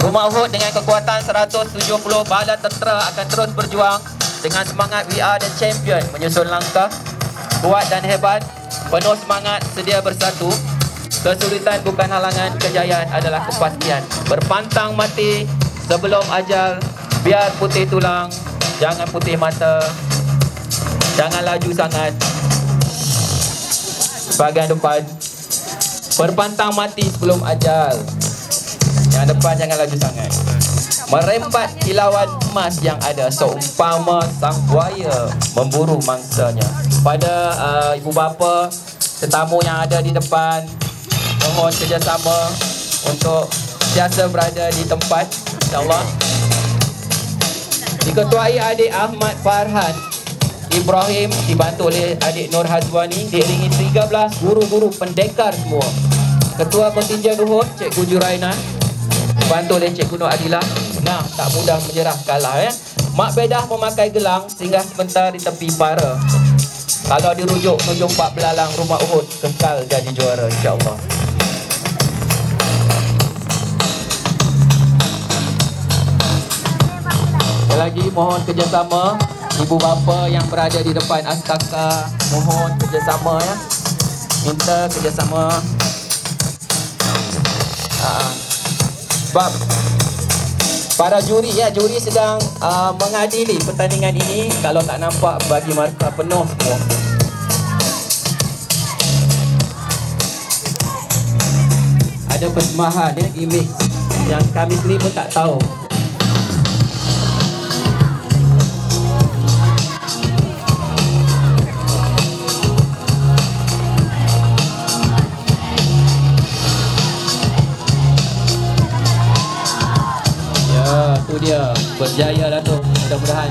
Rumah Uhud dengan kekuatan 170 bala tentera akan terus berjuang dengan semangat we are the champion, menyusun langkah kuat dan hebat, penuh semangat, sedia bersatu. Kesulitan bukan halangan, kejayaan adalah kepastian. Berpantang mati sebelum ajal, biar putih tulang, jangan putih mata, jangan laju sangat. Bahagian depan, berpantang mati sebelum ajal, yang depan jangan laju sangat. Merempat kilauan emas yang ada seumpama sang buaya memburu mangsanya. Pada ibu bapa, tetamu yang ada di depan, mohon kerjasama untuk sentiasa berada di tempat, insyaAllah. Diketuai adik Ahmad Farhan Ibrahim, dibantu oleh adik Nur Hazwani, diiringi 13 guru-guru pendekar semua. Ketua Kontingen Uhud, Cikgu Juraina, dibantu oleh Cikgu Nur Adilah. Nah, tak mudah menyerah kalah ya. Mak Bedah memakai gelang singgah sebentar di tepi para. Kalau dirujuk tunjuk 4 belalang rumah Uhud kekal jadi juara, insya-Allah. Sekali lagi mohon kerjasama ibu bapa yang berada di depan Astaka, mohon kerjasama ya. Minta kerjasama. Sebab para juri ya, juri sedang mengadili pertandingan ini. Kalau tak nampak bagi markah penuh semua. Ada persembahan ya, imej yang kami sendiri pun tak tahu. Itu dia, berjaya lah tu, mudah-mudahan.